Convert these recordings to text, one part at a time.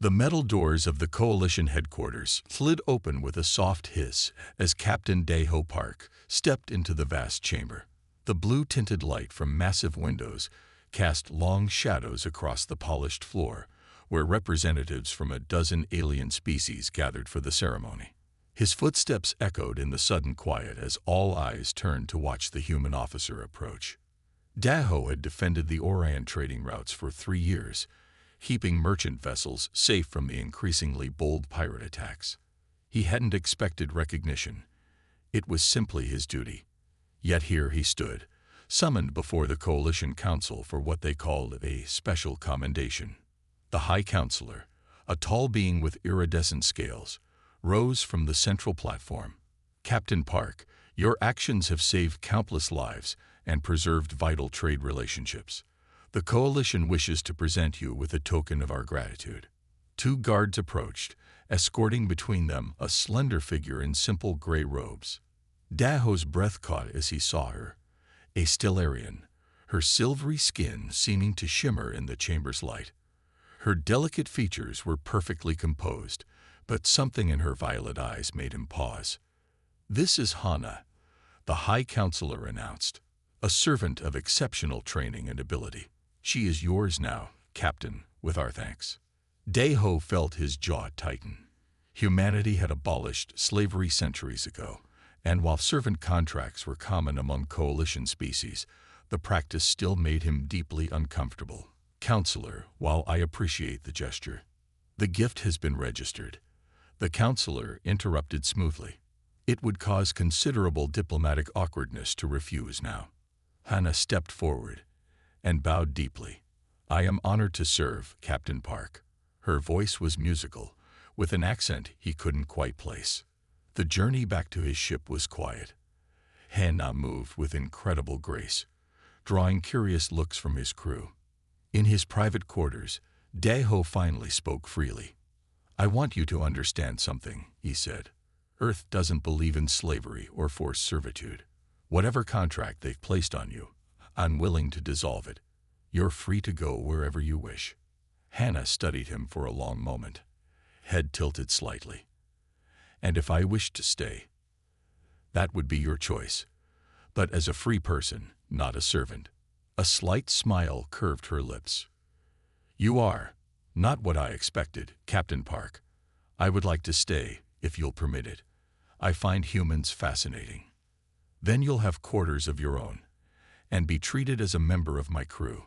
The metal doors of the Coalition headquarters slid open with a soft hiss as Captain Daeho Park stepped into the vast chamber. The blue-tinted light from massive windows cast long shadows across the polished floor, where representatives from a dozen alien species gathered for the ceremony. His footsteps echoed in the sudden quiet as all eyes turned to watch the human officer approach. Daeho had defended the Orion trading routes for 3 years, keeping merchant vessels safe from the increasingly bold pirate attacks. He hadn't expected recognition. It was simply his duty. Yet here he stood, summoned before the Coalition Council for what they called a special commendation. The High Counselor, a tall being with iridescent scales, rose from the central platform. "Captain Park, your actions have saved countless lives and preserved vital trade relationships. The Coalition wishes to present you with a token of our gratitude." 2 guards approached, escorting between them a slender figure in simple gray robes. Daeho's breath caught as he saw her, a Stellarian, her silvery skin seeming to shimmer in the chamber's light. Her delicate features were perfectly composed, but something in her violet eyes made him pause. "This is Hana," the High Counselor announced, "a servant of exceptional training and ability. She is yours now, Captain, with our thanks." Daeho felt his jaw tighten. Humanity had abolished slavery centuries ago, and while servant contracts were common among Coalition species, the practice still made him deeply uncomfortable. "Counselor, while I appreciate the gesture, the gift has been registered," the Counselor interrupted smoothly. "It would cause considerable diplomatic awkwardness to refuse now." Hana stepped forward and bowed deeply. "I am honored to serve, Captain Park." Her voice was musical, with an accent he couldn't quite place. The journey back to his ship was quiet. Hana moved with incredible grace, drawing curious looks from his crew. In his private quarters, Daeho finally spoke freely. "I want you to understand something," he said. "Earth doesn't believe in slavery or forced servitude. Whatever contract they've placed on you, I'm willing to dissolve it. You're free to go wherever you wish." Hana studied him for a long moment, head tilted slightly. "And if I wished to stay, that would be your choice, but as a free person, not a servant." A slight smile curved her lips. "You are not what I expected, Captain Park. I would like to stay, if you'll permit it. I find humans fascinating. Then you'll have quarters of your own, and be treated as a member of my crew."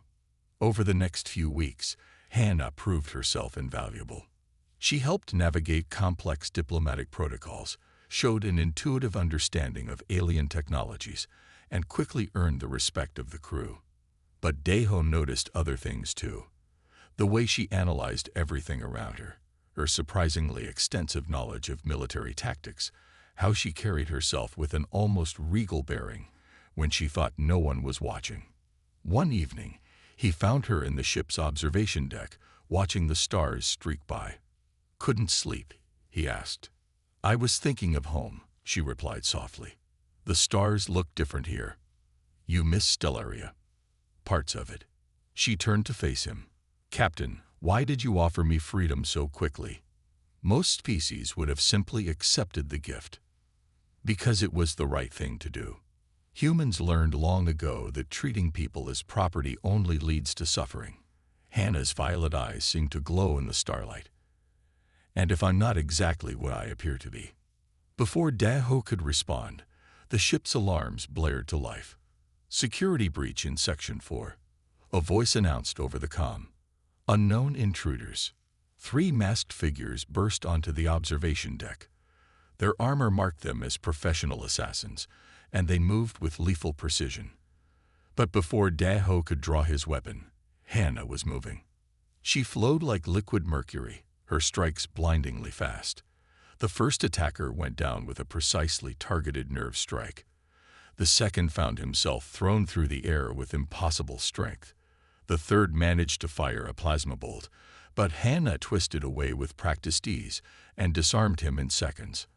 Over the next few weeks, Hana proved herself invaluable. She helped navigate complex diplomatic protocols, showed an intuitive understanding of alien technologies, and quickly earned the respect of the crew. But Daeho noticed other things too. The way she analyzed everything around her, her surprisingly extensive knowledge of military tactics, how she carried herself with an almost regal bearing when she thought no one was watching. One evening, he found her in the ship's observation deck, watching the stars streak by. "Couldn't sleep?" he asked. "I was thinking of home," she replied softly. "The stars look different here. You miss Stellaria." "Parts of it." She turned to face him. "Captain, why did you offer me freedom so quickly?" Most species would have simply accepted the gift. "Because it was the right thing to do. Humans learned long ago that treating people as property only leads to suffering." Hana's violet eyes seemed to glow in the starlight. "And if I'm not exactly what I appear to be?" Before Daeho could respond, the ship's alarms blared to life. "Security breach in Section 4. A voice announced over the comm. "Unknown intruders." 3 masked figures burst onto the observation deck. Their armor marked them as professional assassins, and they moved with lethal precision. But before Daeho could draw his weapon, Hana was moving. She flowed like liquid mercury, her strikes blindingly fast. The first attacker went down with a precisely targeted nerve strike. The second found himself thrown through the air with impossible strength. The third managed to fire a plasma bolt, but Hana twisted away with practiced ease and disarmed him in seconds.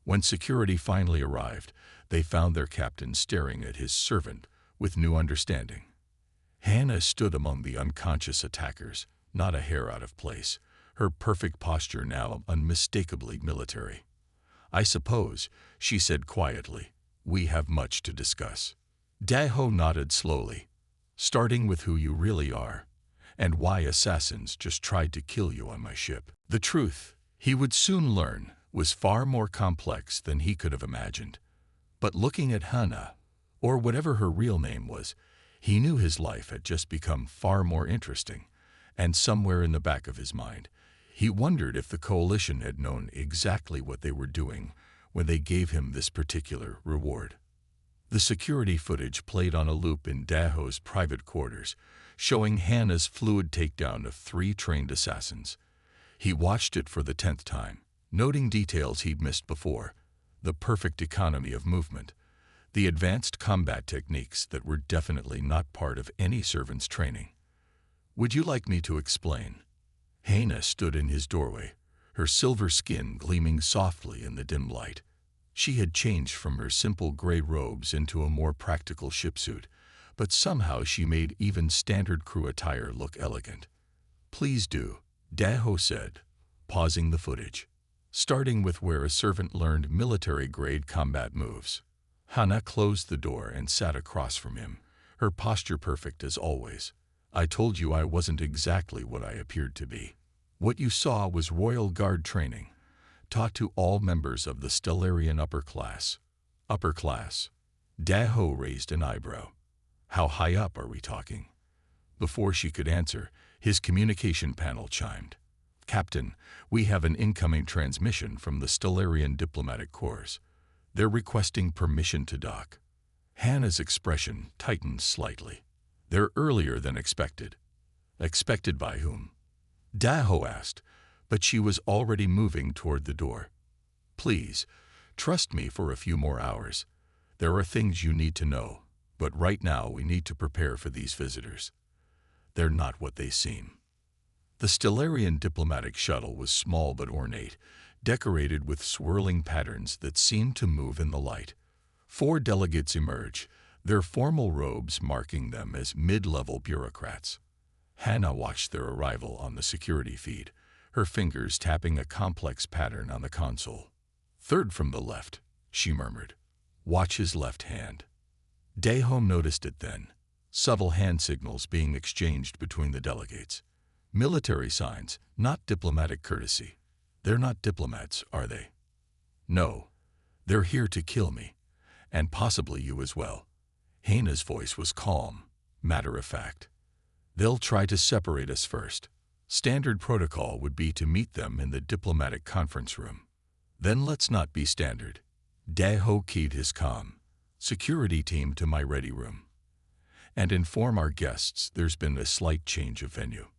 When security finally arrived, they found their captain staring at his servant with new understanding. Hana stood among the unconscious attackers, not a hair out of place, her perfect posture now unmistakably military. "I suppose," she said quietly, "we have much to discuss." Daho nodded slowly, "Starting with who you really are, and why assassins just tried to kill you on my ship." The truth, he would soon learn, was far more complex than he could have imagined. But looking at Hannah, or whatever her real name was, he knew his life had just become far more interesting, and somewhere in the back of his mind, he wondered if the Coalition had known exactly what they were doing when they gave him this particular reward. The security footage played on a loop in Daho's private quarters, showing Hannah's fluid takedown of 3 trained assassins. He watched it for the 10th time, noting details he'd missed before: the perfect economy of movement, the advanced combat techniques that were definitely not part of any servant's training. "Would you like me to explain?" Hannah stood in his doorway, her silver skin gleaming softly in the dim light. She had changed from her simple gray robes into a more practical shipsuit, but somehow she made even standard crew attire look elegant. "Please do," Daho said, pausing the footage, starting with where a servant learned military-grade combat moves. Hannah closed the door and sat across from him, her posture perfect as always. "I told you I wasn't exactly what I appeared to be. What you saw was Royal Guard training, taught to all members of the Stellarian upper class." "Upper class?" Daho raised an eyebrow. "How high up are we talking?" Before she could answer, his communication panel chimed. "Captain, we have an incoming transmission from the Stellarian Diplomatic Corps. They're requesting permission to dock." Hannah's expression tightened slightly. "They're earlier than expected." "Expected by whom?" Daho asked, but she was already moving toward the door. "Please, trust me for a few more hours. There are things you need to know, but right now we need to prepare for these visitors. They're not what they seem." The Stellarian diplomatic shuttle was small but ornate, decorated with swirling patterns that seemed to move in the light. 4 delegates emerged, their formal robes marking them as mid-level bureaucrats. Hannah watched their arrival on the security feed, her fingers tapping a complex pattern on the console. "Third from the left," she murmured. "Watch his left hand." Daho noticed it then, subtle hand signals being exchanged between the delegates. Military signs, not diplomatic courtesy. "They're not diplomats, are they?" "No. They're here to kill me, and possibly you as well." Hannah's voice was calm, matter of fact. "They'll try to separate us first. Standard protocol would be to meet them in the diplomatic conference room." "Then let's not be standard." Daho keyed his comm. "Security team to my ready room. And inform our guests there's been a slight change of venue."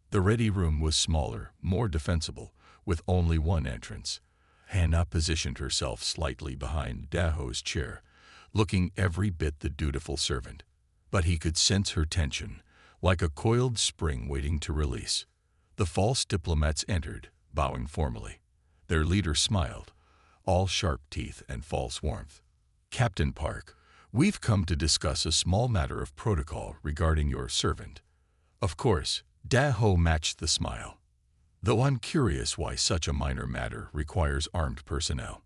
The ready room was smaller, more defensible, with only one entrance. Hannah positioned herself slightly behind Daho's chair, looking every bit the dutiful servant. But he could sense her tension, like a coiled spring waiting to release. The false diplomats entered, bowing formally. Their leader smiled, all sharp teeth and false warmth. "Captain Park, we've come to discuss a small matter of protocol regarding your servant." "Of course," Daho matched the smile. "Though I'm curious why such a minor matter requires armed personnel."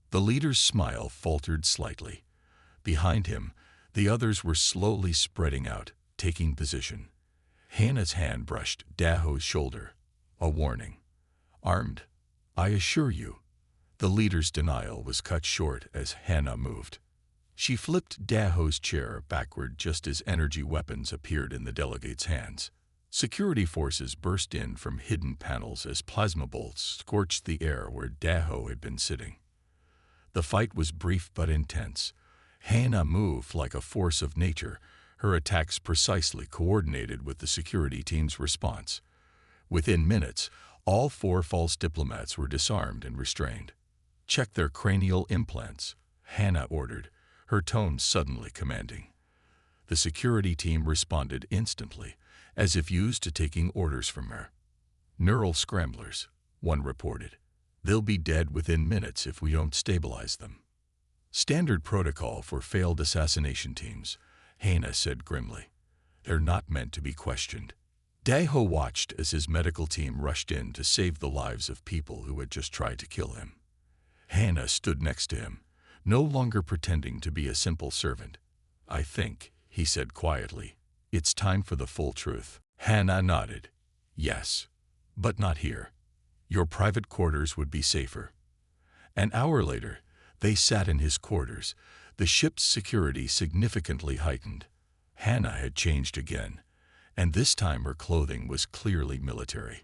The leader's smile faltered slightly. Behind him, the others were slowly spreading out, taking position. Hannah's hand brushed Daho's shoulder. A warning. "Armed? I assure you." The leader's denial was cut short as Hannah moved. She flipped Daho's chair backward just as energy weapons appeared in the delegate's hands. Security forces burst in from hidden panels as plasma bolts scorched the air where Daho had been sitting. The fight was brief but intense. Hannah moved like a force of nature, her attacks precisely coordinated with the security team's response. Within minutes, all 4 false diplomats were disarmed and restrained. "Check their cranial implants," Hannah ordered, her tone suddenly commanding. The security team responded instantly, as if used to taking orders from her. "Neural scramblers," one reported. "They'll be dead within minutes if we don't stabilize them." "Standard protocol for failed assassination teams," Hannah said grimly. "They're not meant to be questioned." Daho watched as his medical team rushed in to save the lives of people who had just tried to kill him. Hannah stood next to him, no longer pretending to be a simple servant. "I think," he said quietly, "it's time for the full truth." Hannah nodded. "Yes, but not here. Your private quarters would be safer." An hour later, they sat in his quarters, the ship's security significantly heightened. Hannah had changed again, and this time her clothing was clearly military.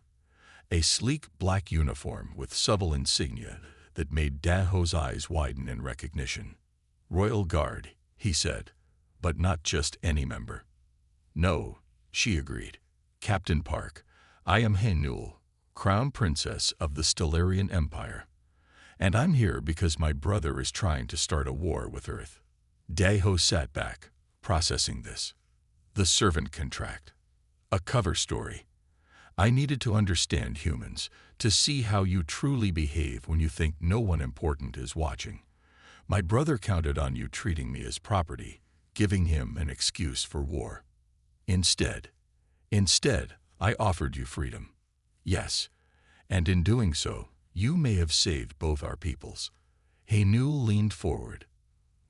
A sleek black uniform with subtle insignia that made Daho's eyes widen in recognition. "Royal Guard," he said, "but not just any member." "No," she agreed. "Captain Park, I am Haenul, Crown Princess of the Stellarian Empire. And I'm here because my brother is trying to start a war with Earth." Daho sat back, processing this. The servant contract. A cover story. I needed to understand humans, to see how you truly behave when you think no one important is watching. My brother counted on you treating me as property, giving him an excuse for war. Instead, I offered you freedom. Yes, and in doing so, you may have saved both our peoples. Haenul leaned forward.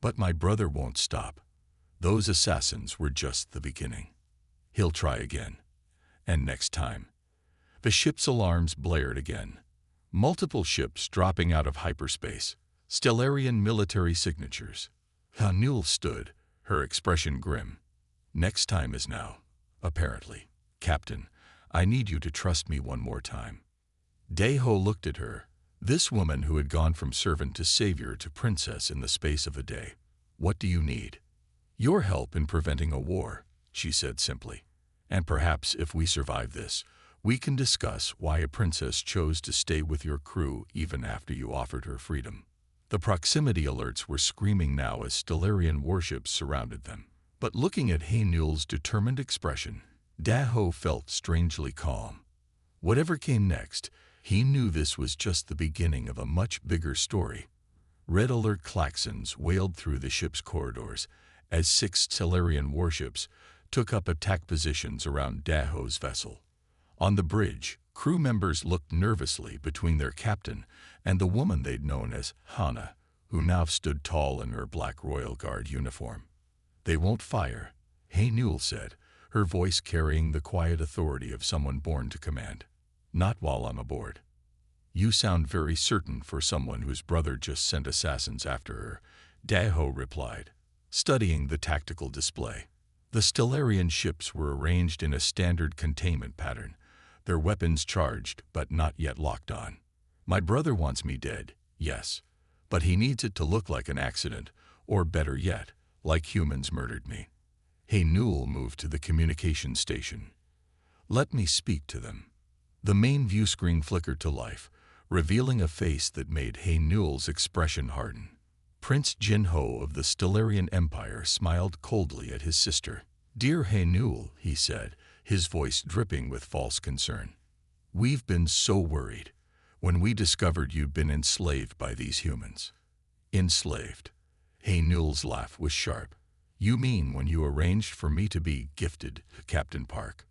But my brother won't stop. Those assassins were just the beginning. He'll try again. And next time. The ship's alarms blared again. Multiple ships dropping out of hyperspace. Stellarian military signatures. Haenul stood, her expression grim. "Next time is now, apparently. Captain, I need you to trust me one more time." Daho looked at her, this woman who had gone from servant to savior to princess in the space of a day. "What do you need?" "Your help in preventing a war," she said simply. "And perhaps if we survive this, we can discuss why a princess chose to stay with your crew even after you offered her freedom." The proximity alerts were screaming now as Stellarian warships surrounded them. But looking at Haenul's determined expression, Daho felt strangely calm. Whatever came next, he knew this was just the beginning of a much bigger story. Red alert klaxons wailed through the ship's corridors as 6 Stellarian warships took up attack positions around Daho's vessel. On the bridge, crew members looked nervously between their captain and the woman they'd known as Hannah, who now stood tall in her black Royal Guard uniform. "They won't fire," Haenul said, her voice carrying the quiet authority of someone born to command. "Not while I'm aboard." "You sound very certain for someone whose brother just sent assassins after her," Daho replied, studying the tactical display. The Stellarian ships were arranged in a standard containment pattern, their weapons charged but not yet locked on. "My brother wants me dead, yes, but he needs it to look like an accident, or better yet, like humans murdered me." Haenul moved to the communication station. "Let me speak to them." The main view screen flickered to life, revealing a face that made Haenul's expression harden. Prince Jinho of the Stellarian Empire smiled coldly at his sister. "Dear Haenul," he said, his voice dripping with false concern. "We've been so worried when we discovered you'd been enslaved by these humans." "Enslaved?" Haenul's laugh was sharp. "You mean when you arranged for me to be gifted to Captain Park?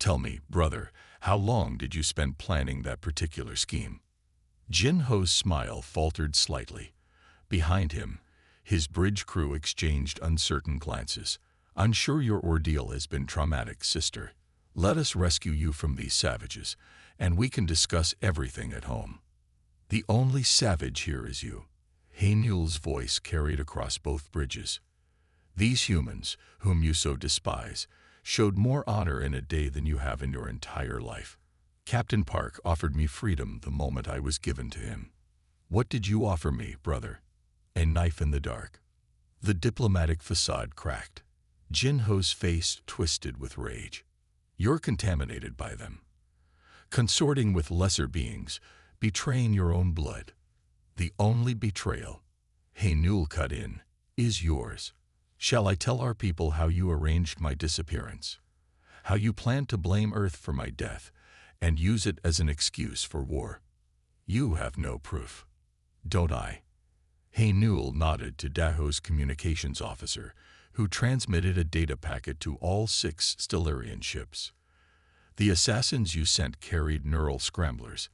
Tell me, brother, how long did you spend planning that particular scheme?" Jinho's smile faltered slightly. Behind him, his bridge crew exchanged uncertain glances. "I'm sure your ordeal has been traumatic, sister. Let us rescue you from these savages, and we can discuss everything at home." "The only savage here is you," Haenul's voice carried across both bridges. "These humans, whom you so despise, showed more honor in a day than you have in your entire life. Captain Park offered me freedom the moment I was given to him. What did you offer me, brother? A knife in the dark." The diplomatic facade cracked. Jinho's face twisted with rage. "You're contaminated by them. Consorting with lesser beings, betraying your own blood. The only betrayal," Haenul cut in, "is yours. Shall I tell our people how you arranged my disappearance? How you planned to blame Earth for my death and use it as an excuse for war? You have no proof. Don't I?" Haenul nodded to Daho's communications officer, who transmitted a data packet to all 6 Stellarian ships. The assassins you sent carried neural scramblers,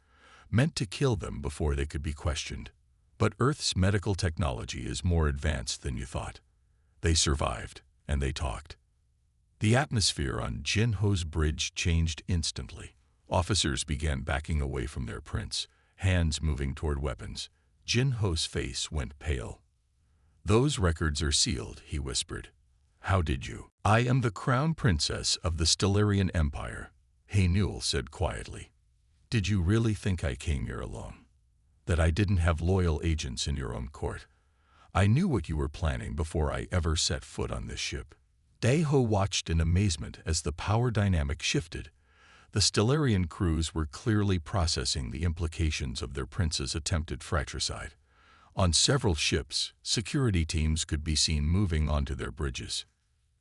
meant to kill them before they could be questioned. But Earth's medical technology is more advanced than you thought. They survived, and they talked. The atmosphere on Jinho's bridge changed instantly. Officers began backing away from their prince, hands moving toward weapons. Jinho's face went pale. "Those records are sealed," he whispered. "How did you?" "I am the crown princess of the Stellarian Empire," Haynul said quietly. "Did you really think I came here alone? That I didn't have loyal agents in your own court? I knew what you were planning before I ever set foot on this ship." Daeho watched in amazement as the power dynamic shifted. The Stellarian crews were clearly processing the implications of their prince's attempted fratricide. On several ships, security teams could be seen moving onto their bridges.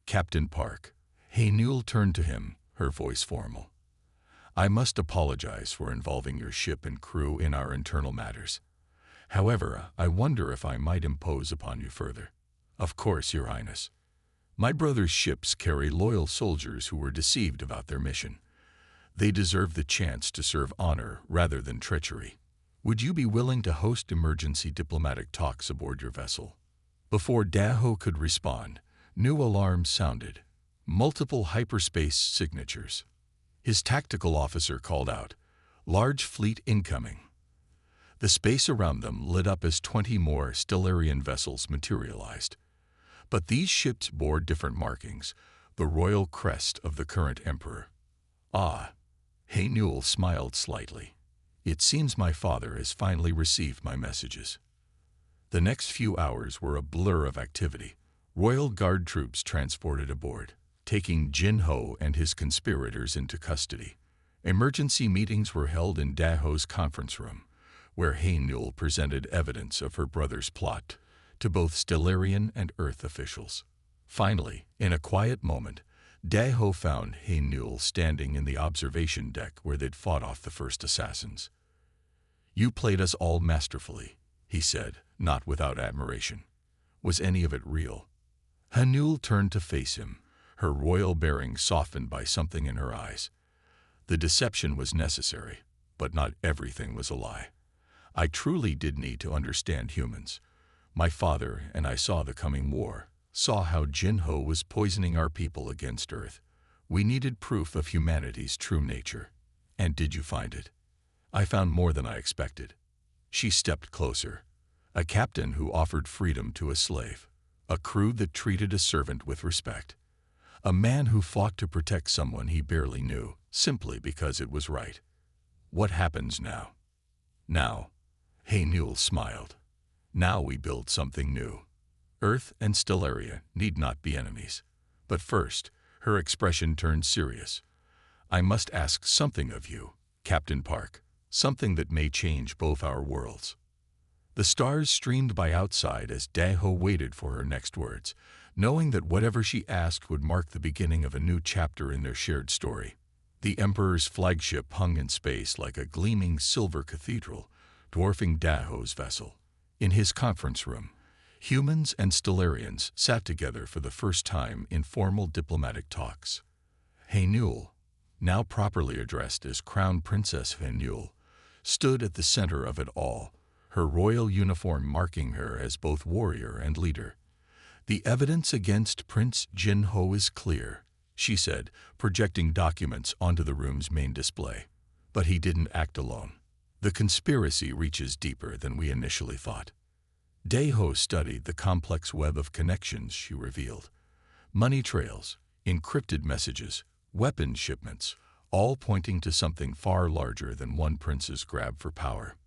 "Captain Park." Haynul turned to him, her voice formal. "I must apologize for involving your ship and crew in our internal matters. However, I wonder if I might impose upon you further." "Of course, Your Highness. My brother's ships carry loyal soldiers who were deceived about their mission. They deserve the chance to serve honor rather than treachery. Would you be willing to host emergency diplomatic talks aboard your vessel?" Before Daeho could respond, new alarms sounded. Multiple hyperspace signatures. His tactical officer called out, "Large fleet incoming." The space around them lit up as 20 more Stellarian vessels materialized. But these ships bore different markings, the royal crest of the current emperor. "Ah," Haynul smiled slightly. "It seems my father has finally received my messages." The next few hours were a blur of activity. Royal Guard troops transported aboard, taking Jinho and his conspirators into custody. Emergency meetings were held in Daeho's conference room, where Haynul presented evidence of her brother's plot to both Stellarian and Earth officials. Finally, in a quiet moment, Daeho found Haynul standing in the observation deck where they'd fought off the first assassins. "You played us all masterfully," he said, not without admiration. "Was any of it real?" Haynul turned to face him, her royal bearing softened by something in her eyes. "The deception was necessary, but not everything was a lie. I truly did need to understand humans. My father and I saw the coming war, saw how Jinho was poisoning our people against Earth. We needed proof of humanity's true nature. And did you find it?" "I found more than I expected." She stepped closer. "A captain who offered freedom to a slave. A crew that treated a servant with respect. A man who fought to protect someone he barely knew, simply because it was right. What happens now?" "Now," Haynul smiled. "Now we build something new. Earth and Stellaria need not be enemies. But first," her expression turned serious, "I must ask something of you, Captain Park, something that may change both our worlds." The stars streamed by outside as Daeho waited for her next words, knowing that whatever she asked would mark the beginning of a new chapter in their shared story. The Emperor's flagship hung in space like a gleaming silver cathedral, dwarfing Daeho's vessel. In his conference room, humans and Stellarians sat together for the first time in formal diplomatic talks. Haynul, now properly addressed as Crown Princess Haynul, stood at the center of it all, her royal uniform marking her as both warrior and leader. "The evidence against Prince Jinho is clear," she said, projecting documents onto the room's main display. "But he didn't act alone. The conspiracy reaches deeper than we initially thought." Daeho studied the complex web of connections she revealed. Money trails, encrypted messages, weapons shipments, all pointing to something far larger than one prince's grab for power.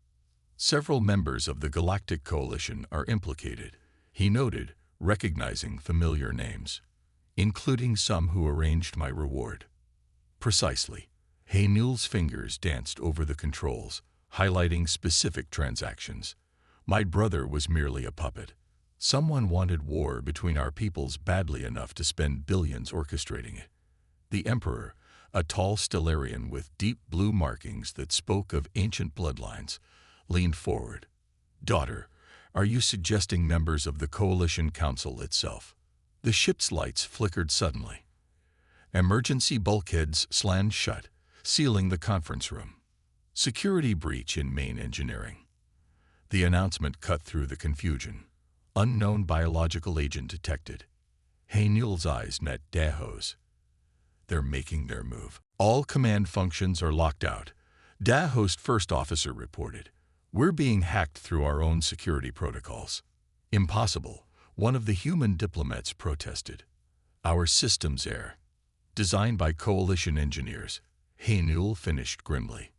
"Several members of the Galactic Coalition are implicated," he noted, recognizing familiar names, "including some who arranged my reward." "Precisely." Haynul's fingers danced over the controls, highlighting specific transactions. "My brother was merely a puppet. Someone wanted war between our peoples badly enough to spend billions orchestrating it." The Emperor, a tall Stellarian with deep blue markings that spoke of ancient bloodlines, leaned forward. "Daughter, are you suggesting members of the Coalition Council itself?" The ship's lights flickered suddenly. Emergency bulkheads slammed shut, sealing the conference room. Security breach in main engineering. The announcement cut through the confusion. Unknown biological agent detected. Haynul's eyes met Daho's. They're making their move. All command functions are locked out. Daho's first officer reported. We're being hacked through our own security protocols. Impossible, one of the human diplomats protested. Our systems error. Designed by coalition engineers, Haynul finished grimly.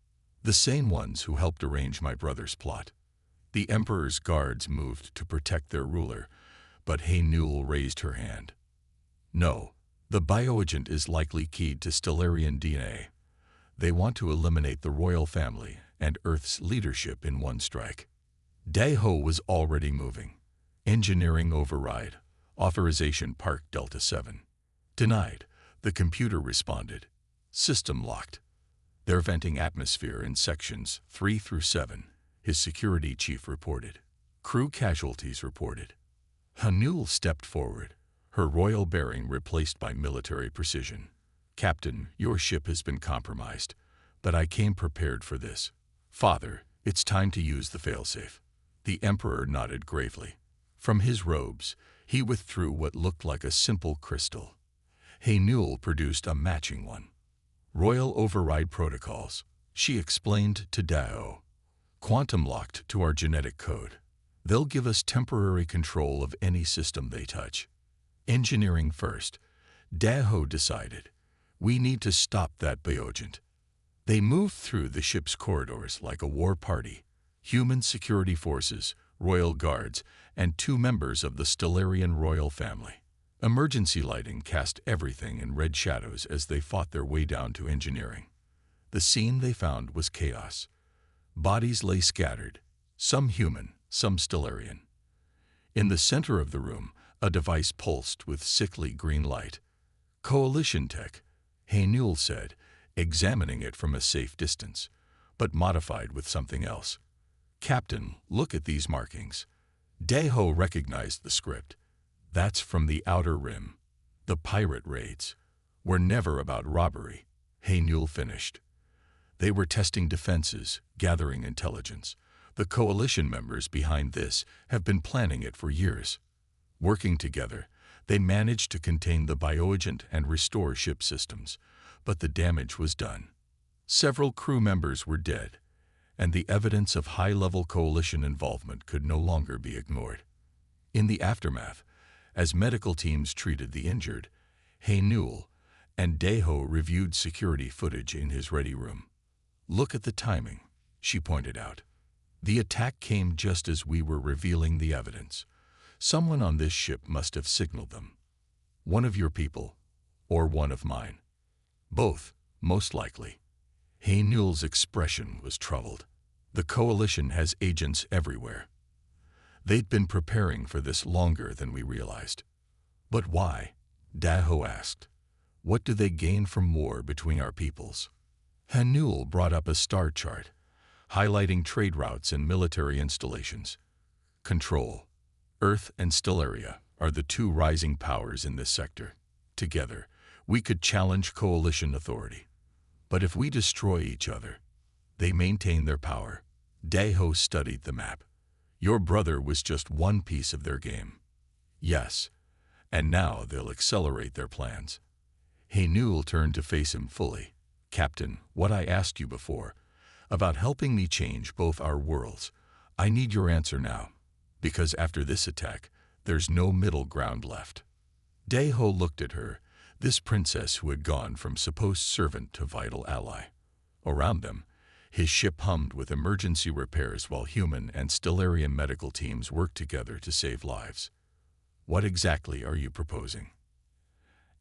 The same ones who helped arrange my brother's plot. The Emperor's guards moved to protect their ruler, but Haynul raised her hand. No, the bioagent is likely keyed to Stellarian DNA. They want to eliminate the royal family and Earth's leadership in one strike. Daho was already moving. Engineering override. Authorization Park Delta 7. Denied. The computer responded. System locked. They're venting atmosphere in sections 3 through 7, his security chief reported. Crew casualties reported. Haynul stepped forward, her royal bearing replaced by military precision. Captain, your ship has been compromised, but I came prepared for this. Father, it's time to use the failsafe. The Emperor nodded gravely. From his robes, he withdrew what looked like a simple crystal. Haynul produced a matching one. Royal override protocols, she explained to Daho. Quantum locked to our genetic code. They'll give us temporary control of any system they touch. Engineering first, Daho decided. We need to stop that bioagent. They moved through the ship's corridors like a war party. Human security forces, royal guards, and 2 members of the Stellarian royal family. Emergency lighting cast everything in red shadows as they fought their way down to engineering. The scene they found was chaos. Bodies lay scattered, some human, some Stellarian. In the center of the room, a device pulsed with sickly green light. Coalition tech, Haynul said, examining it from a safe distance, but modified with something else. Captain, look at these markings. Daho recognized the script. That's from the Outer Rim. The pirate raids were never about robbery, Haynul finished. They were testing defenses, gathering intelligence. The coalition members behind this have been planning it for years. Working together, they managed to contain the bioagent and restore ship systems, but the damage was done. Several crew members were dead, and the evidence of high-level coalition involvement could no longer be ignored. In the aftermath, as medical teams treated the injured, Haynul and Daho reviewed security footage in his ready room. Look at the timing, she pointed out. The attack came just as we were revealing the evidence. Someone on this ship must have signaled them. One of your people, or one of mine. Both, most likely. Haynul's expression was troubled. The coalition has agents everywhere. They'd been preparing for this longer than we realized. But why? Daho asked. What do they gain from war between our peoples? Haynul brought up a star chart, highlighting trade routes and military installations. Control. Earth and Stellaria are the 2 rising powers in this sector. Together, we could challenge coalition authority. But if we destroy each other, they maintain their power. Daho studied the map. Your brother was just one piece of their game. Yes, and now they'll accelerate their plans. Haynul turned to face him fully. Captain, what I asked you before, about helping me change both our worlds, I need your answer now, because after this attack, there's no middle ground left. Daho looked at her, this princess who had gone from supposed servant to vital ally. Around them, his ship hummed with emergency repairs while human and Stellarian medical teams worked together to save lives. What exactly are you proposing?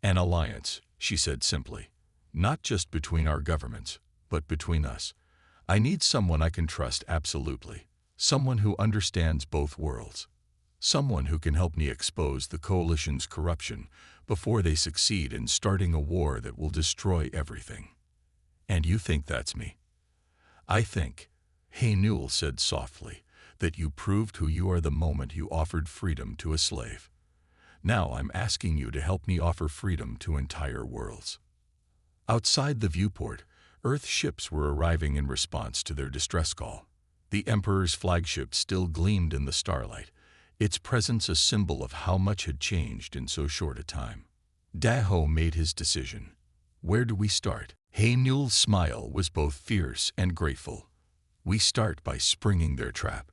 An alliance, she said simply. Not just between our governments, but between us. I need someone I can trust absolutely. Someone who understands both worlds. Someone who can help me expose the coalition's corruption before they succeed in starting a war that will destroy everything. And you think that's me? I think, Haynul said softly, that you proved who you are the moment you offered freedom to a slave. Now I'm asking you to help me offer freedom to entire worlds. Outside the viewport, Earth ships were arriving in response to their distress call. The Emperor's flagship still gleamed in the starlight, its presence a symbol of how much had changed in so short a time. Daho made his decision. Where do we start? Haenul's smile was both fierce and grateful. We start by springing their trap.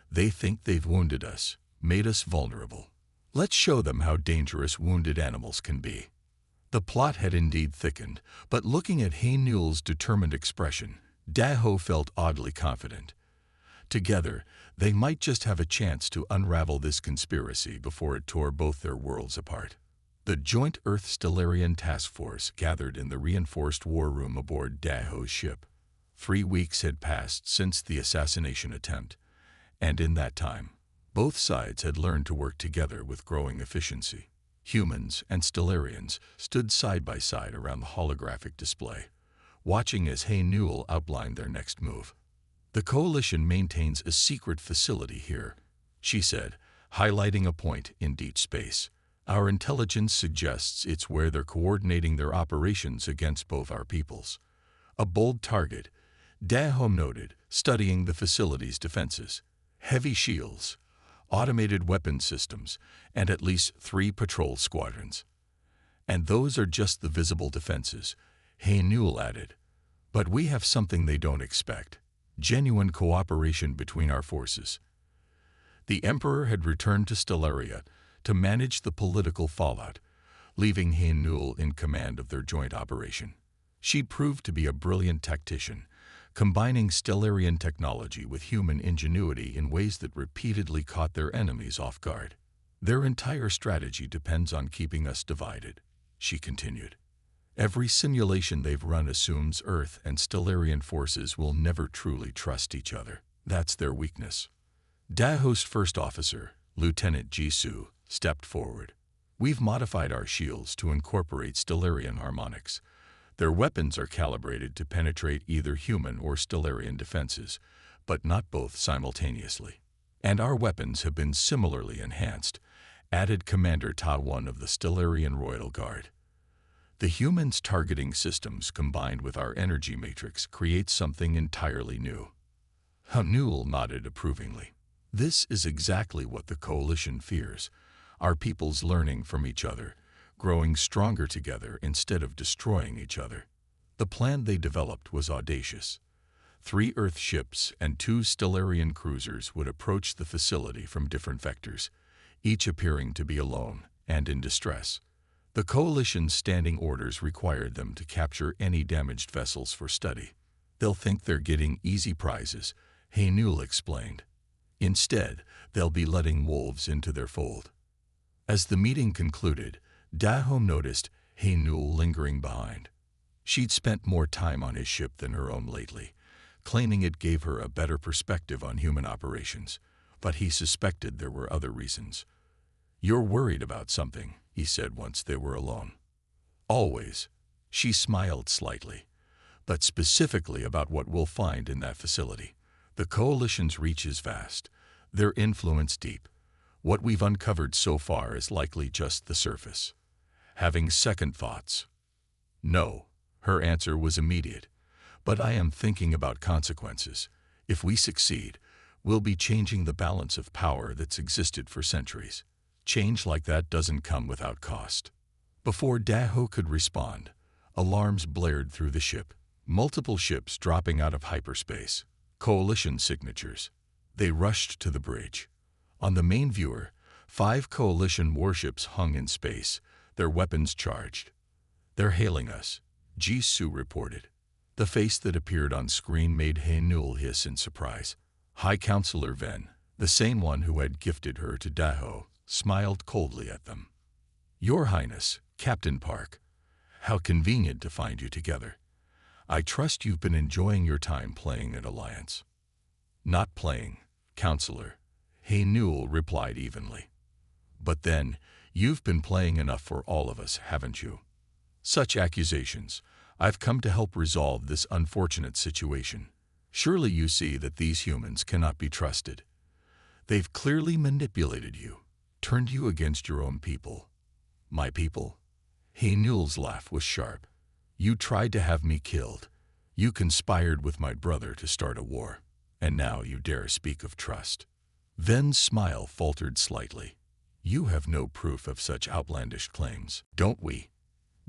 They think they've wounded us, made us vulnerable. Let's show them how dangerous wounded animals can be. The plot had indeed thickened, but looking at Haenul's determined expression, Daho felt oddly confident. Together, they might just have a chance to unravel this conspiracy before it tore both their worlds apart. The Joint Earth-Stellarian Task Force gathered in the reinforced war room aboard Daho's ship. 3 weeks had passed since the assassination attempt, and in that time, both sides had learned to work together with growing efficiency. Humans and Stellarians stood side by side around the holographic display, watching as Haenul outlined their next move. The Coalition maintains a secret facility here, she said, highlighting a point in deep space. Our intelligence suggests it's where they're coordinating their operations against both our peoples. A bold target, Daho noted, studying the facility's defenses. Heavy shields, automated weapon systems, and at least 3 patrol squadrons. And those are just the visible defenses, Haenul added. But we have something they don't expect. Genuine cooperation between our forces. The Emperor had returned to Stellaria to manage the political fallout, leaving Haenul in command of their joint operation. She proved to be a brilliant tactician, combining Stellarian technology with human ingenuity in ways that repeatedly caught their enemies off guard. Their entire strategy depends on keeping us divided, she continued. Every simulation they've run assumes Earth and Stellarian forces will never truly trust each other. That's their weakness. Daho's first officer, Lieutenant Jisoo, stepped forward. We've modified our shields to incorporate Stellarian harmonics. Their weapons are calibrated to penetrate either human or Stellarian defenses, but not both simultaneously. And our weapons have been similarly enhanced, added Commander Ta-1 of the Stellarian Royal Guard. The humans' targeting systems combined with our energy matrix create something entirely new. Haenul nodded approvingly. This is exactly what the Coalition fears, our peoples learning from each other, growing stronger together instead of destroying each other. The plan they developed was audacious. 3 Earth ships and 2 Stellarian cruisers would approach the facility from different vectors, each appearing to be alone and in distress. The Coalition's standing orders required them to capture any damaged vessels for study. They'll think they're getting easy prizes, Haenul explained. Instead, they'll be letting wolves into their fold. As the meeting concluded, Daho noticed Haenul lingering behind. She'd spent more time on his ship than her own lately, claiming it gave her a better perspective on human operations, but he suspected there were other reasons. You're worried about something, he said once they were alone. Always. She smiled slightly, but specifically about what we'll find in that facility. The Coalition's reach is vast, their influence deep. What we've uncovered so far is likely just the surface. Having second thoughts? No, her answer was immediate. But I am thinking about consequences. If we succeed, we'll be changing the balance of power that's existed for centuries. Change like that doesn't come without cost. Before Daho could respond, alarms blared through the ship. Multiple ships dropping out of hyperspace. Coalition signatures. They rushed to the bridge. On the main viewer, 5 Coalition warships hung in space, their weapons charged. They're hailing us, Jisoo reported. The face that appeared on screen made Haenul hiss in surprise. High Counselor Ven, the same one who had gifted her to Daho, smiled coldly at them. Your Highness, Captain Park, how convenient to find you together. I trust you've been enjoying your time playing at Alliance. Not playing, Counselor, Haenul replied evenly. But then, you've been playing enough for all of us, haven't you? Such accusations. I've come to help resolve this unfortunate situation. Surely you see that these humans cannot be trusted. They've clearly manipulated you, turned you against your own people. My people? Haenul's laugh was sharp. You tried to have me killed. You conspired with my brother to start a war, and now you dare speak of trust. Ven's smile faltered slightly. You have no proof of such outlandish claims, don't we?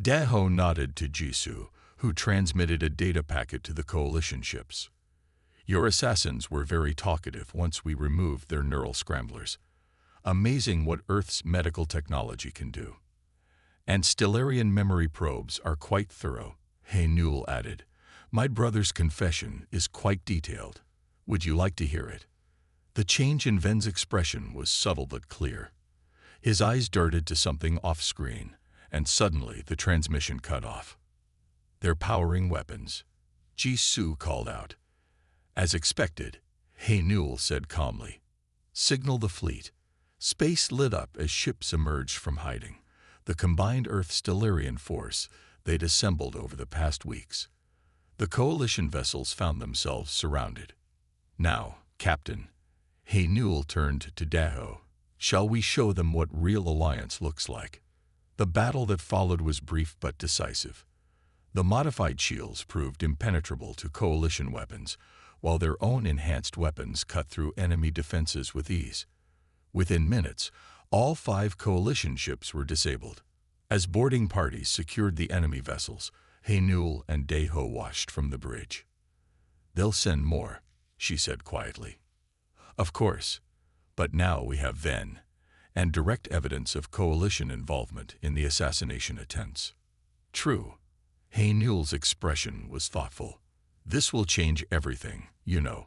Daho nodded to Jisoo, who transmitted a data packet to the coalition ships. Your assassins were very talkative once we removed their neural scramblers. Amazing what Earth's medical technology can do. And Stellarian memory probes are quite thorough, Haynul added. My brother's confession is quite detailed. Would you like to hear it? The change in Ven's expression was subtle but clear. His eyes darted to something off-screen, and suddenly the transmission cut off. They're powering weapons, Jisoo called out. As expected, Haynul said calmly. Signal the fleet. Space lit up as ships emerged from hiding, the combined Earth-Stellarian force they'd assembled over the past weeks. The coalition vessels found themselves surrounded. Now, Captain, Haynul turned to Daho. Shall we show them what real alliance looks like? The battle that followed was brief but decisive. The modified shields proved impenetrable to coalition weapons, while their own enhanced weapons cut through enemy defenses with ease. Within minutes, all 5 coalition ships were disabled. As boarding parties secured the enemy vessels, Haynul and Daho watched from the bridge. They'll send more, she said quietly. Of course, but now we have Ven, and direct evidence of coalition involvement in the assassination attempts. True. Haynul's expression was thoughtful. This will change everything, you know.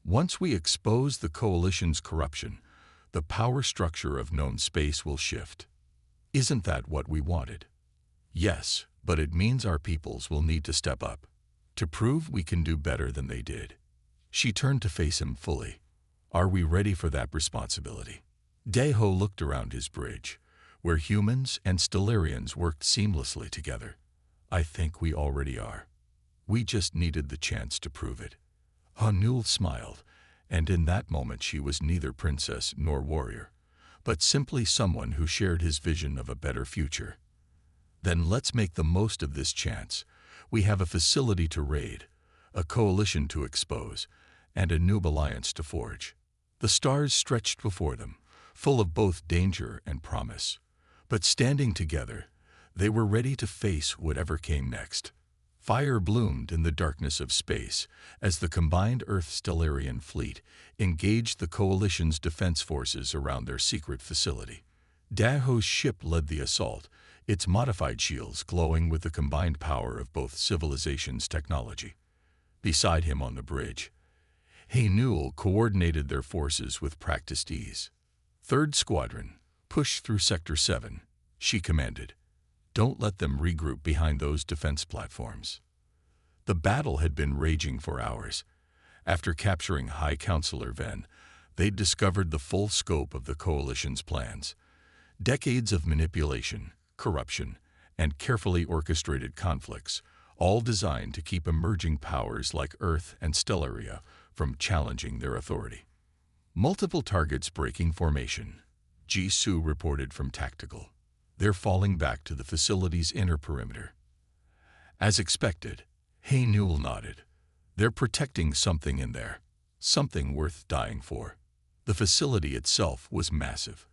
Once we expose the coalition's corruption, the power structure of known space will shift. Isn't that what we wanted? Yes, but it means our peoples will need to step up, to prove we can do better than they did. She turned to face him fully. Are we ready for that responsibility? Daho looked around his bridge, where humans and Stellarians worked seamlessly together. I think we already are. We just needed the chance to prove it. Haynul smiled, and in that moment she was neither princess nor warrior, but simply someone who shared his vision of a better future. Then let's make the most of this chance. We have a facility to raid, a coalition to expose, and a new alliance to forge. The stars stretched before them, full of both danger and promise. But standing together, they were ready to face whatever came next. Fire bloomed in the darkness of space as the combined Earth-Stellarian fleet engaged the coalition's defense forces around their secret facility. Daho's ship led the assault, its modified shields glowing with the combined power of both civilizations' technology. Beside him on the bridge, Haynul coordinated their forces with practiced ease. Third Squadron, push through Sector 7, she commanded. Don't let them regroup behind those defense platforms. The battle had been raging for hours. After capturing High Counselor Ven, they'd discovered the full scope of the coalition's plans. Decades of manipulation, corruption, and carefully orchestrated conflicts, all designed to keep emerging powers like Earth and Stellaria from challenging their authority. Multiple targets breaking formation, Jisoo reported from Tactical. They're falling back to the facility's inner perimeter. As expected, Haynul nodded. They're protecting something in there, something worth dying for. The facility itself was massive,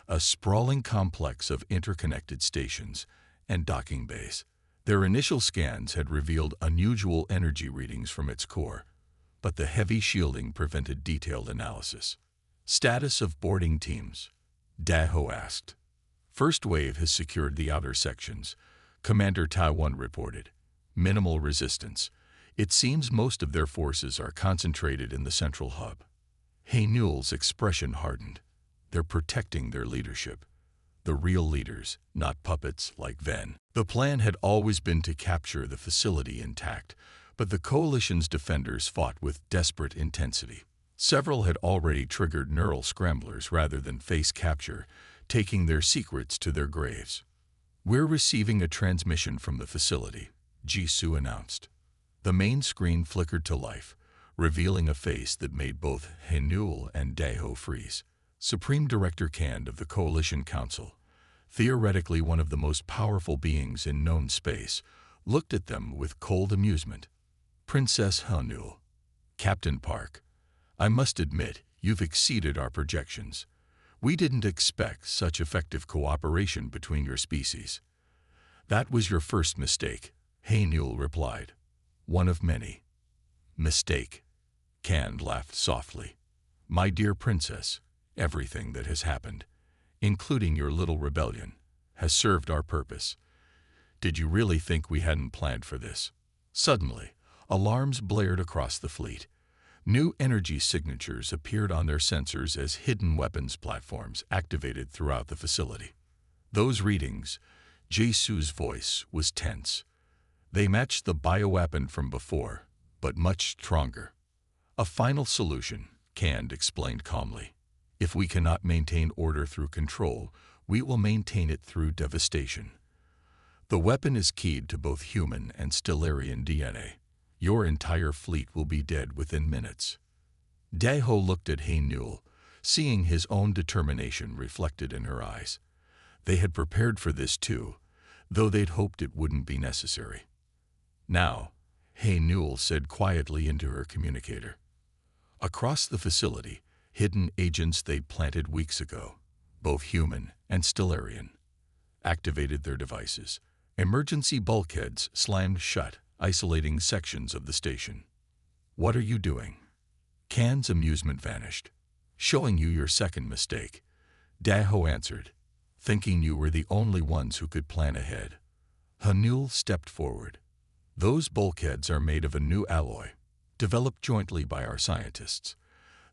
a sprawling complex of interconnected stations and docking bays. Their initial scans had revealed unusual energy readings from its core, but the heavy shielding prevented detailed analysis. Status of boarding teams, Daho asked. First wave has secured the outer sections, Commander Taiwan reported. Minimal resistance. It seems most of their forces are concentrated in the central hub. Haynul's expression hardened. They're protecting their leadership. The real leaders, not puppets like Ven. The plan had always been to capture the facility intact, but the coalition's defenders fought with desperate intensity. Several had already triggered neural scramblers rather than face capture, taking their secrets to their graves. We're receiving a transmission from the facility, Jisoo announced. The main screen flickered to life, revealing a face that made both Haynul and Daho freeze. Supreme Director Kand of the Coalition Council, theoretically one of the most powerful beings in known space, looked at them with cold amusement. Princess Hanul. Captain Park, I must admit, you've exceeded our projections. We didn't expect such effective cooperation between your species. That was your first mistake, Hanul replied. One of many. Mistake. Can laughed softly. My dear princess, everything that has happened, including your little rebellion, has served our purpose. Did you really think we hadn't planned for this? Suddenly, alarms blared across the fleet. New energy signatures appeared on their sensors as hidden weapons platforms activated throughout the facility. Those readings, Jesu's voice was tense. They matched the bioweapon from before, but much stronger. A final solution, Cand explained calmly. If we cannot maintain order through control, we will maintain it through devastation. The weapon is keyed to both human and Stellarian DNA. Your entire fleet will be dead within minutes. Daho looked at Hanul, seeing his own determination reflected in her eyes. They had prepared for this too, though they'd hoped it wouldn't be necessary. Now, Hanul said quietly into her communicator. Across the facility, hidden agents they'd planted weeks ago, both human and Stellarian, activated their devices. Emergency bulkheads slammed shut, isolating sections of the station. What are you doing? Can's amusement vanished. Showing you your second mistake, Daho answered, thinking you were the only ones who could plan ahead. Hanul stepped forward. Those bulkheads are made of a new alloy, developed jointly by our scientists.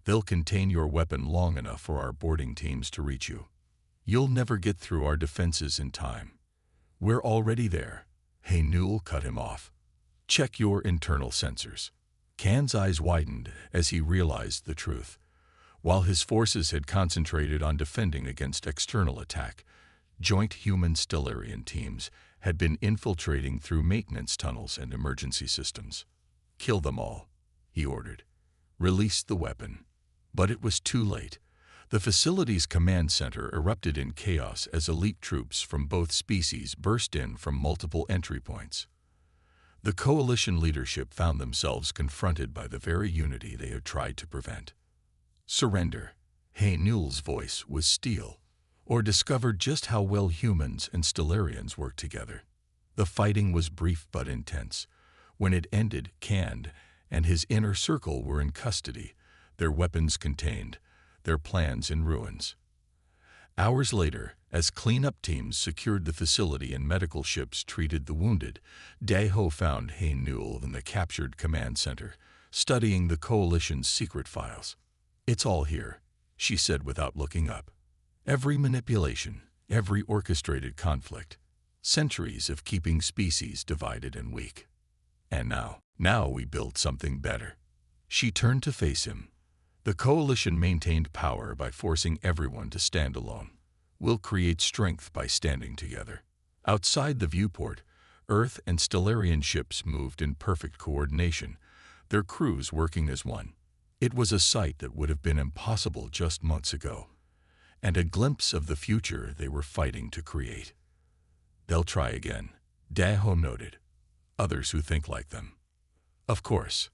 They'll contain your weapon long enough for our boarding teams to reach you. You'll never get through our defenses in time. We're already there. Hanul cut him off. Check your internal sensors. Can's eyes widened as he realized the truth. While his forces had concentrated on defending against external attack, joint human-Stellarian teams had been infiltrating through maintenance tunnels and emergency systems. Kill them all, he ordered. Release the weapon. But it was too late. The facility's command center erupted in chaos as elite troops from both species burst in from multiple entry points. The coalition leadership found themselves confronted by the very unity they had tried to prevent. Surrender, Hanul's voice was steel, or discover just how well humans and Stellarians work together. The fighting was brief but intense. When it ended, Cand and his inner circle were in custody, their weapons contained, their plans in ruins. Hours later, as cleanup teams secured the facility and medical ships treated the wounded, Daho found Hanul in the captured command center, studying the coalition's secret files. It's all here, she said without looking up. Every manipulation, every orchestrated conflict, centuries of keeping species divided and weak. And now we build something better. She turned to face him. The coalition maintained power by forcing everyone to stand alone. We'll create strength by standing together. Outside the viewport, Earth and Stellarian ships moved in perfect coordination, their crews working as one. It was a sight that would have been impossible just months ago, and a glimpse of the future they were fighting to create. They'll try again, Daho noted. Others who think like them. Of course.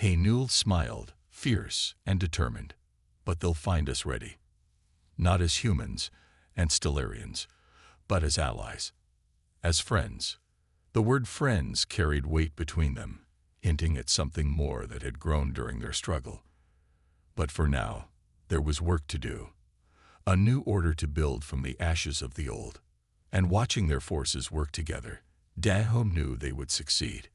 Hanul smiled, fierce and determined. But they'll find us ready. Not as humans and Stellarians, but as allies. As friends. The word friends carried weight between them, hinting at something more that had grown during their struggle. But for now, there was work to do. A new order to build from the ashes of the old. And watching their forces work together, Daho knew they would succeed.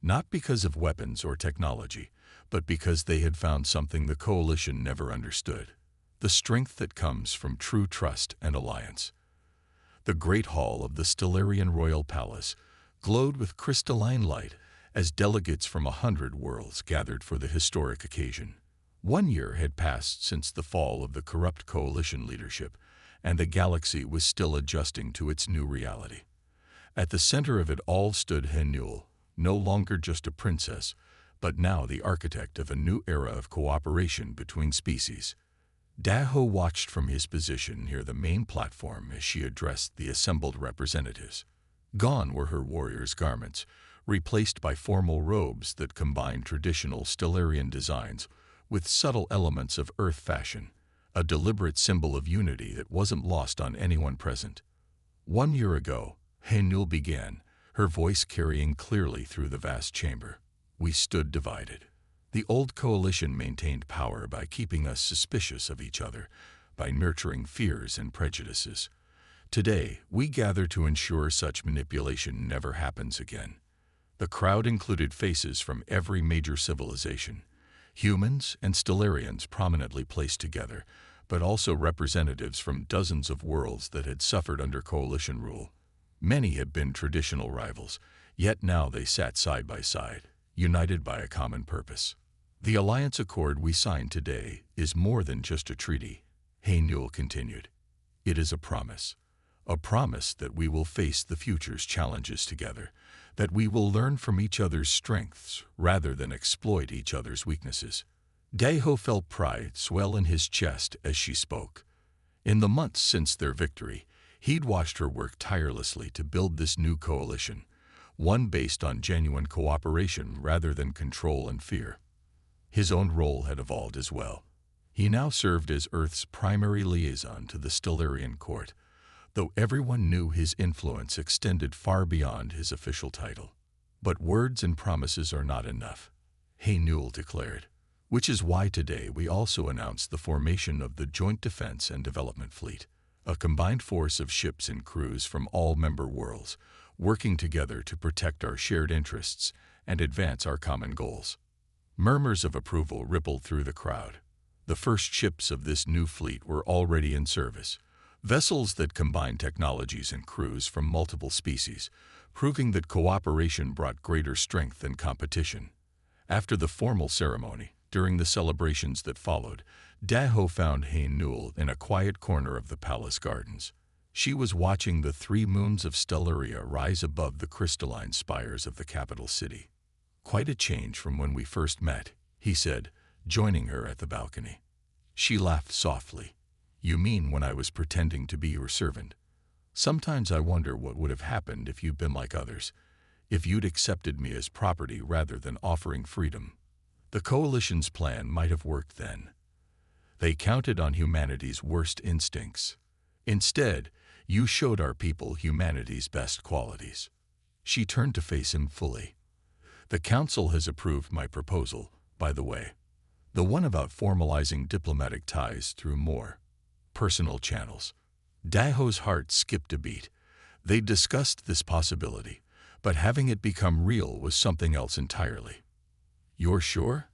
Not because of weapons or technology, but because they had found something the coalition never understood. The strength that comes from true trust and alliance. The great hall of the Stellarian Royal Palace glowed with crystalline light as delegates from 100 worlds gathered for the historic occasion. 1 year had passed since the fall of the corrupt coalition leadership, and the galaxy was still adjusting to its new reality. At the center of it all stood Hanul, no longer just a princess, but now the architect of a new era of cooperation between species. Daho watched from his position near the main platform as she addressed the assembled representatives. Gone were her warrior's garments, replaced by formal robes that combine traditional Stellarian designs with subtle elements of Earth fashion, a deliberate symbol of unity that wasn't lost on anyone present. 1 year ago, Haenul began, her voice carrying clearly through the vast chamber. We stood divided. The old coalition maintained power by keeping us suspicious of each other, by nurturing fears and prejudices. Today, we gather to ensure such manipulation never happens again. The crowd included faces from every major civilization, humans and Stellarians prominently placed together, but also representatives from dozens of worlds that had suffered under coalition rule. Many had been traditional rivals, yet now they sat side by side, united by a common purpose. The alliance accord we signed today is more than just a treaty, Haenul continued. It is a promise that we will face the future's challenges together, that we will learn from each other's strengths rather than exploit each other's weaknesses. Daeho felt pride swell in his chest as she spoke. In the months since their victory, he'd watched her work tirelessly to build this new coalition, one based on genuine cooperation rather than control and fear. His own role had evolved as well. He now served as Earth's primary liaison to the Stellarian court, though everyone knew his influence extended far beyond his official title. But words and promises are not enough, Haenul declared, which is why today we also announced the formation of the Joint Defense and Development Fleet, a combined force of ships and crews from all member worlds, working together to protect our shared interests and advance our common goals. Murmurs of approval rippled through the crowd. The first ships of this new fleet were already in service, vessels that combined technologies and crews from multiple species, proving that cooperation brought greater strength than competition. After the formal ceremony, during the celebrations that followed, Daeho found Haenul in a quiet corner of the palace gardens. She was watching the 3 moons of Stellaria rise above the crystalline spires of the capital city. Quite a change from when we first met, he said, joining her at the balcony. She laughed softly. You mean when I was pretending to be your servant? Sometimes I wonder what would have happened if you'd been like others, if you'd accepted me as property rather than offering freedom. The coalition's plan might have worked then. They counted on humanity's worst instincts. Instead, you showed our people humanity's best qualities. She turned to face him fully. The council has approved my proposal, by the way. The one about formalizing diplomatic ties through more personal channels. Daeho's heart skipped a beat. They discussed this possibility, but having it become real was something else entirely. You're sure?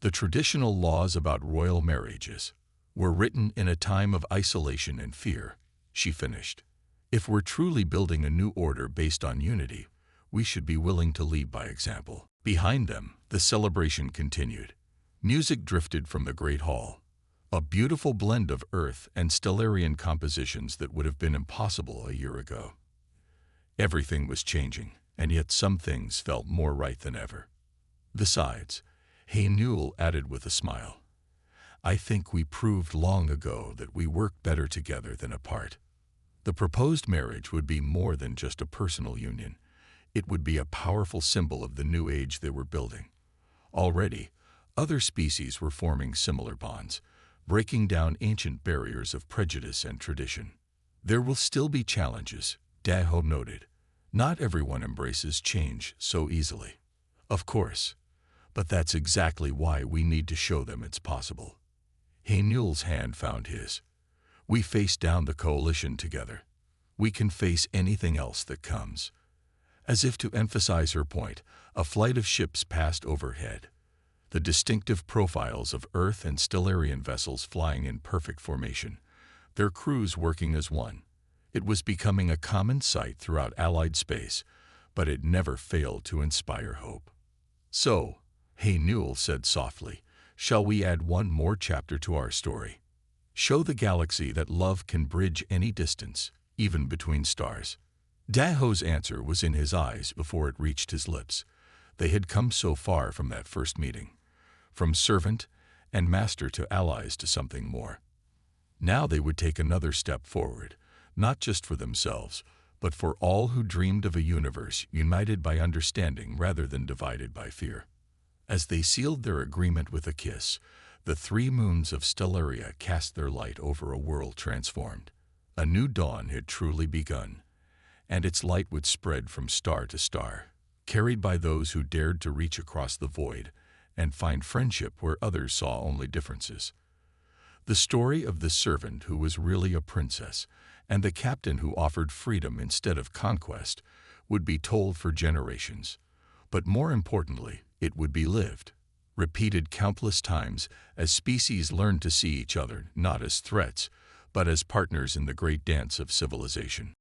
The traditional laws about royal marriages were written in a time of isolation and fear, she finished. If we're truly building a new order based on unity, we should be willing to lead by example. Behind them, the celebration continued. Music drifted from the Great Hall, a beautiful blend of Earth and Stellarian compositions that would have been impossible a year ago. Everything was changing, and yet some things felt more right than ever. Besides, Haenul added with a smile, I think we proved long ago that we work better together than apart. The proposed marriage would be more than just a personal union. It would be a powerful symbol of the new age they were building. Already, other species were forming similar bonds, breaking down ancient barriers of prejudice and tradition. There will still be challenges, Daeho noted. Not everyone embraces change so easily. Of course, but that's exactly why we need to show them it's possible. Haenul's hand found his. We face down the coalition together. We can face anything else that comes. As if to emphasize her point, a flight of ships passed overhead, the distinctive profiles of Earth and Stellarian vessels flying in perfect formation, their crews working as one. It was becoming a common sight throughout Allied space, but it never failed to inspire hope. So, Haenul said softly, shall we add one more chapter to our story? Show the galaxy that love can bridge any distance, even between stars. Daeho's answer was in his eyes before it reached his lips. They had come so far from that first meeting, from servant and master to allies to something more. Now they would take another step forward, not just for themselves, but for all who dreamed of a universe united by understanding rather than divided by fear. As they sealed their agreement with a kiss, the 3 moons of Stellaria cast their light over a world transformed. A new dawn had truly begun, and its light would spread from star to star, carried by those who dared to reach across the void and find friendship where others saw only differences. The story of the servant who was really a princess and the captain who offered freedom instead of conquest would be told for generations. But more importantly, it would be lived, repeated countless times as species learned to see each other not as threats, but as partners in the great dance of civilization.